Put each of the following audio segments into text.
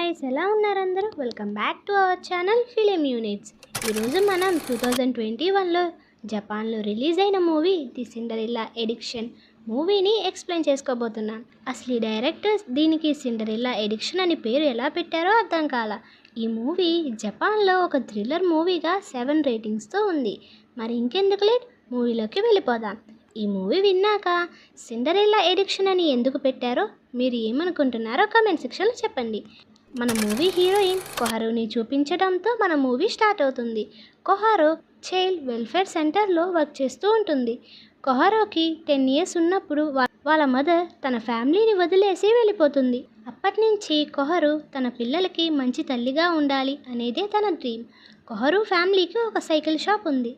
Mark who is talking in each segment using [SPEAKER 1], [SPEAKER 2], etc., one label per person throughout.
[SPEAKER 1] Guys, ఎలా ఉన్నారు అందరూ? Welcome back to our channel film units. ఈరోజు మనం 2021లో జపాన్లో రిలీజ్ అయిన మూవీ ది సిండరెల్లా ఎడిక్షన్ మూవీని ఎక్స్ప్లెయిన్ చేసుకోబోతున్నాం. అసలు ఈ డైరెక్టర్స్ దీనికి సిండరెల్లా ఎడిక్షన్ అని పేరు ఎలా పెట్టారో అర్థం కాల. ఈ మూవీ జపాన్లో ఒక థ్రిల్లర్ మూవీగా 7 రేటింగ్స్తో ఉంది. మరి ఇంకెందుకు లేట్, మూవీలోకి వెళ్ళిపోదాం. ఈ మూవీ విన్నాక సిండరెల్లా ఎడిక్షన్ అని ఎందుకు పెట్టారో మీరు ఏమనుకుంటున్నారో కామెంట్ సెక్షన్లో చెప్పండి. మన మూవీ హీరోయిన్ కొహారుని చూపించడంతో మన మూవీ స్టార్ట్ అవుతుంది. కొహారు చైల్డ్ వెల్ఫేర్ సెంటర్లో వర్క్ చేస్తూ ఉంటుంది. కొహారోకి 10 years ఉన్నప్పుడు వాళ్ళ మదర్ తన ఫ్యామిలీని వదిలేసి వెళ్ళిపోతుంది. అప్పటి నుంచి కొహారు తన పిల్లలకి మంచి తల్లిగా ఉండాలి అనేదే తన డ్రీమ్. కొహారు ఫ్యామిలీకి ఒక సైకిల్ షాప్ ఉంది.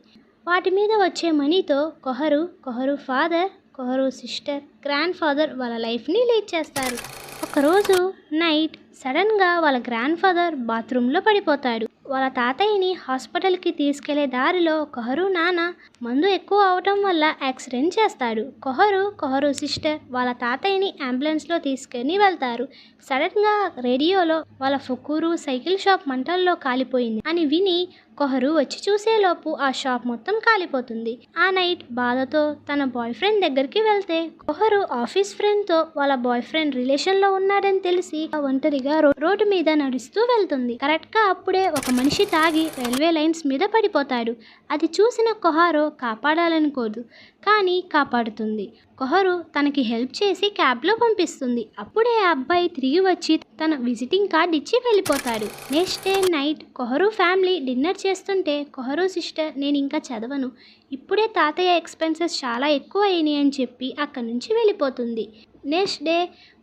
[SPEAKER 1] వాటి మీద వచ్చే మనీతో కొహారు ఫాదర్, కొహారు సిస్టర్, గ్రాండ్ ఫాదర్ వాళ్ళ లైఫ్ని లీడ్ చేస్తారు. ఒకరోజు నైట్ సడన్గా వాళ్ళ గ్రాండ్ ఫాదర్ బాత్రూంలో పడిపోతాడు. వాళ్ళ తాతయ్యని హాస్పిటల్కి తీసుకెళ్లే దారిలో కొహారు నాన్న మందు ఎక్కువ అవటం వల్ల యాక్సిడెంట్ చేస్తాడు. కొహారు సిస్టర్ వాళ్ళ తాతయ్యని అంబులెన్స్లో తీసుకుని వెళ్తారు. సడన్గా రేడియోలో వాళ్ళ ఫుకూరు సైకిల్ షాప్ మంటల్లో కాలిపోయింది అని విని కొహారు వచ్చి చూసేలోపు ఆ షాప్ మొత్తం కాలిపోతుంది. ఆ నైట్ బాధతో తన బాయ్ ఫ్రెండ్ దగ్గరికి వెళ్తే కొహారు ఆఫీస్ ఫ్రెండ్తో వాళ్ళ బాయ్ ఫ్రెండ్ రిలేషన్లో ఉన్నాడని తెలిసి ఒంటరిగా రోడ్డు మీద నడుస్తూ వెళ్తుంది. కరెక్ట్గా అప్పుడే ఒక మనిషి తాగి రైల్వే లైన్స్ మీద పడిపోతాడు. అది చూసిన కొహారు కాపాడాలనుకోదు, కానీ కాపాడుతుంది. కొహారు తనకి హెల్ప్ చేసి క్యాబ్లో పంపిస్తుంది. అప్పుడే ఆ అబ్బాయి తిరిగి వచ్చి తన విజిటింగ్ కార్డ్ ఇచ్చి వెళ్ళిపోతాడు. Next day night Koharu family dinner చేస్తుంటే కొహారు సిస్టర్ నేను ఇంకా చదవను, ఇప్పుడే తాతయ్య ఎక్స్పెన్సెస్ చాలా ఎక్కువ అయినాయి అని చెప్పి అక్కడి నుంచి వెళ్ళిపోతుంది. నెక్స్ట్ డే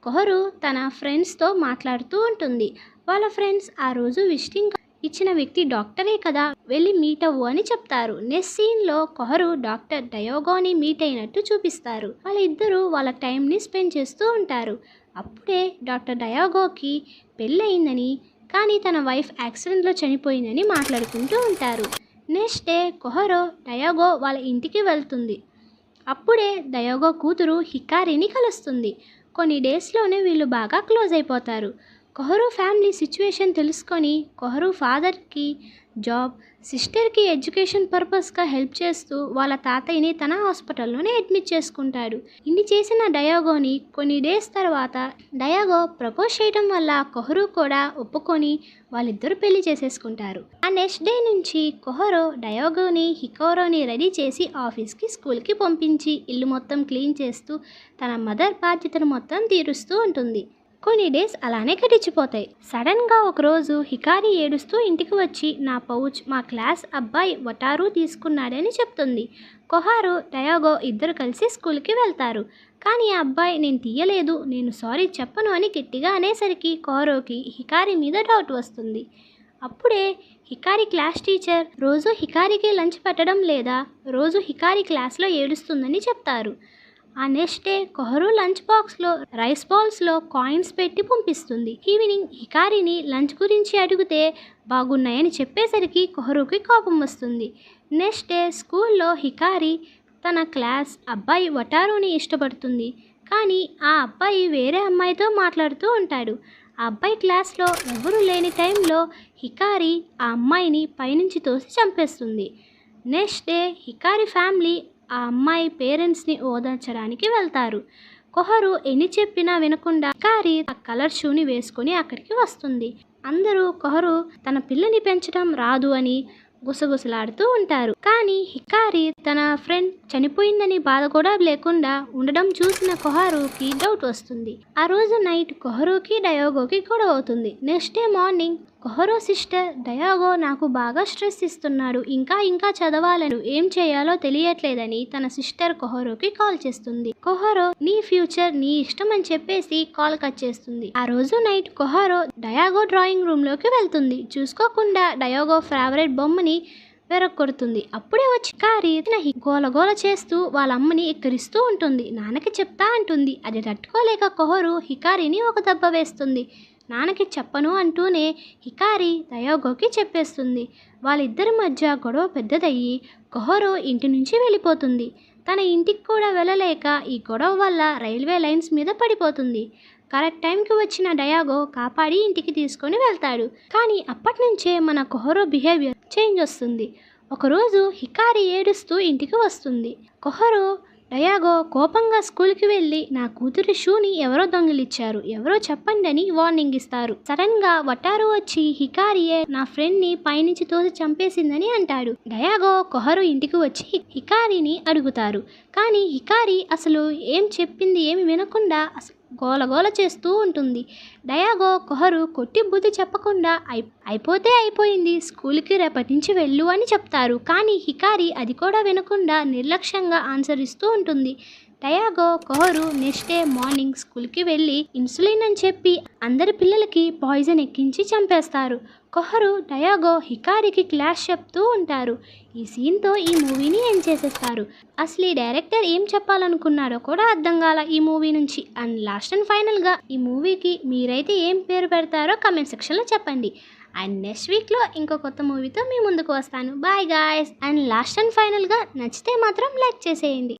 [SPEAKER 1] కొహారు తన ఫ్రెండ్స్తో మాట్లాడుతూ ఉంటుంది. వాళ్ళ ఫ్రెండ్స్ ఆ రోజు విజిటింగ్ ఇచ్చిన వ్యక్తి డాక్టరే కదా, వెళ్ళి మీట్ అవ్వు అని చెప్తారు. నెక్స్ట్ సీన్లో కొహారు డాక్టర్ డయోగోని మీట్ అయినట్టు చూపిస్తారు. వాళ్ళిద్దరూ వాళ్ళ టైంని స్పెండ్ చేస్తూ ఉంటారు. అప్పుడే డాక్టర్ డయోగోకి పెళ్ళయిందని, కానీ తన వైఫ్ యాక్సిడెంట్లో చనిపోయిందని మాట్లాడుకుంటూ ఉంటారు. నెక్స్ట్ డే కొహారు డయోగో వాళ్ళ ఇంటికి వెళ్తుంది. అప్పుడే డయోగో కూతురు హికారిని కలుస్తుంది. కొన్ని డేస్లోనే వీళ్ళు బాగా క్లోజ్ అయిపోతారు. కొహారు ఫ్యామిలీ సిచ్యువేషన్ తెలుసుకొని కొహారు ఫాదర్కి జాబ్, సిస్టర్కి ఎడ్యుకేషన్ పర్పస్గా హెల్ప్ చేస్తూ వాళ్ళ తాతయ్యని తన హాస్పిటల్లోనే అడ్మిట్ చేసుకుంటాడు. ఇన్ని చేసిన డయోగోని కొన్ని డేస్ తర్వాత డయోగో ప్రపోజ్ చేయడం వల్ల కొహారు కూడా ఒప్పుకొని వాళ్ళిద్దరూ పెళ్లి చేసేసుకుంటారు. ఆ నెక్స్ట్ డే నుంచి కొహారు డయోగోని హికారోని రెడీ చేసి ఆఫీస్కి స్కూల్కి పంపించి ఇల్లు మొత్తం క్లీన్ చేస్తూ తన మదర్ బాధ్యతను మొత్తం తీరుస్తూ ఉంటుంది. కొన్ని డేస్ అలానే గడిచిపోతాయి. సడన్గా ఒకరోజు హికారి ఏడుస్తూ ఇంటికి వచ్చి నా పౌచ్ మా క్లాస్ అబ్బాయి వటారు తీసుకున్నాడని చెప్తుంది. కొహారు డయోగో ఇద్దరు కలిసి స్కూల్కి వెళ్తారు. కానీ ఆ అబ్బాయి నేను తీయలేదు, నేను సారీ చెప్పను అని గట్టిగా అనేసరికి కొహారుకి హికారి మీద డౌట్ వస్తుంది. అప్పుడే హికారి క్లాస్ టీచర్ రోజు హికారికి లంచ్ పెట్టడం లేదా, రోజు హికారి క్లాస్లో ఏడుస్తుందని చెప్తారు. ఆ నెక్స్ట్ డే కొహారు లంచ్ బాక్స్లో రైస్ బాల్స్లో కాయిన్స్ పెట్టి పంపిస్తుంది. ఈవినింగ్ హికారిని లంచ్ గురించి అడిగితే బాగున్నాయని చెప్పేసరికి కొహారుకి కోపం వస్తుంది. నెక్స్ట్ డే స్కూల్లో హికారి తన క్లాస్ అబ్బాయి వటారుని ఇష్టపడుతుంది. కానీ ఆ అబ్బాయి వేరే అమ్మాయితో మాట్లాడుతూ ఉంటాడు. ఆ అబ్బాయి క్లాస్లో ఎవరూ లేని టైంలో హికారి ఆ అమ్మాయిని పైనుంచి తోసి చంపేస్తుంది. నెక్స్ట్ డే హికారి ఫ్యామిలీ ఆ అమ్మాయి పేరెంట్స్ని ఓదార్చడానికి వెళ్తారు. కొహారు ఎన్ని చెప్పినా వినకుండా హికారి ఆ కలర్ షూని వేసుకొని అక్కడికి వస్తుంది. అందరూ కొహారు తన పిల్లని పెంచడం రాదు అని గుసగుసలాడుతూ ఉంటారు. కానీ హికారి తన ఫ్రెండ్ చనిపోయిందని బాధ కూడా లేకుండా ఉండడం చూసిన కొహారుకి డౌట్ వస్తుంది. ఆ రోజు నైట్ కొహారుకి డయోగోకి గొడవ అవుతుంది. నెక్స్ట్ డే మార్నింగ్ కొహారు సిస్టర్ డయోగో నాకు బాగా స్ట్రెస్ ఇస్తున్నాడు, ఇంకా చదవాలను, ఏం చేయాలో తెలియట్లేదని తన సిస్టర్ కొహారుకి కాల్ చేస్తుంది. కొహారు నీ ఫ్యూచర్ నీ ఇష్టం అని చెప్పేసి కాల్ కట్ చేస్తుంది. ఆ రోజు నైట్ కొహారు డయోగో డ్రాయింగ్ రూమ్లోకి వెళ్తుంది. చూసుకోకుండా డయోగో ఫేవరెట్ బొమ్మని వెరక్కొడుతుంది. అప్పుడే వచ్చి హికారి గోలగోల చేస్తూ వాళ్ళ అమ్మని ఎక్కిరిస్తూ ఉంటుంది. నాన్నకి చెప్తా అంటుంది. అది తట్టుకోలేక కొహారు హికారిని ఒక దెబ్బ వేస్తుంది. నాన్నకి చెప్పను అంటూనే హికారి డయోగోకి చెప్పేస్తుంది. వాళ్ళిద్దరి మధ్య గొడవ పెద్దదయ్యి కొహారు ఇంటి నుంచి వెళ్ళిపోతుంది. తన ఇంటికి కూడా వెళ్ళలేక ఈ గొడవ వల్ల రైల్వే లైన్స్ మీద పడిపోతుంది. కరెక్ట్ టైంకి వచ్చిన డయాగో కాపాడి ఇంటికి తీసుకొని వెళ్తాడు. కానీ అప్పటి నుంచే మన కొహరో బిహేవియర్ చేంజ్ వస్తుంది. ఒకరోజు హికారి ఏడుస్తూ ఇంటికి వస్తుంది. కొహరో డయాగో కోపంగా స్కూల్కి వెళ్ళి నా కూతురి షూని ఎవరో దొంగిలిచ్చారు, ఎవరో చెప్పండి అని వార్నింగ్ ఇస్తారు. సడన్ గా వటారు వచ్చి హికారియే నా ఫ్రెండ్ ని పైనుంచి తోసి చంపేసిందని అంటాడు. డయాగో కొహరు ఇంటికి వచ్చి హికారిని అడుగుతారు. కానీ హికారి అసలు ఏం చెప్పింది ఏమి వినకుండా గోలగోల చేస్తూ ఉంటుంది. డయాగో కొహరు కొట్టి బుద్ధి చెప్పకుండా అయిపోతే అయిపోయింది, స్కూల్కి రేపటి నుంచి వెళ్ళు అని చెప్తారు. కానీ హికారి అది కూడా వినకుండా నిర్లక్ష్యంగా ఆన్సర్ ఇస్తూ ఉంటుంది. డయాగో కొహరు నెక్స్ట్ డే మార్నింగ్ స్కూల్కి వెళ్ళి ఇన్సులిన్ అని చెప్పి అందరి పిల్లలకి పాయిజన్ ఎక్కించి చంపేస్తారు. కొహరు డయాగో హికారికి క్లాస్ చెప్తూ ఉంటారు. ఈ సీన్తో ఈ మూవీని ఎండ్ చేసేస్తారు. అసలు ఈ డైరెక్టర్ ఏం చెప్పాలనుకున్నాడో కూడా అర్థం కాల ఈ మూవీ నుంచి. అండ్ లాస్ట్ అండ్ ఫైనల్గా ఈ మూవీకి మీరైతే ఏం పేరు పెడతారో కమెంట్ సెక్షన్లో చెప్పండి. అండ్ నెక్స్ట్ వీక్లో ఇంకో కొత్త మూవీతో మీ ముందుకు వస్తాను. Bye guys. And last and ఫైనల్గా నచ్చితే మాత్రం లైక్ చేసేయండి.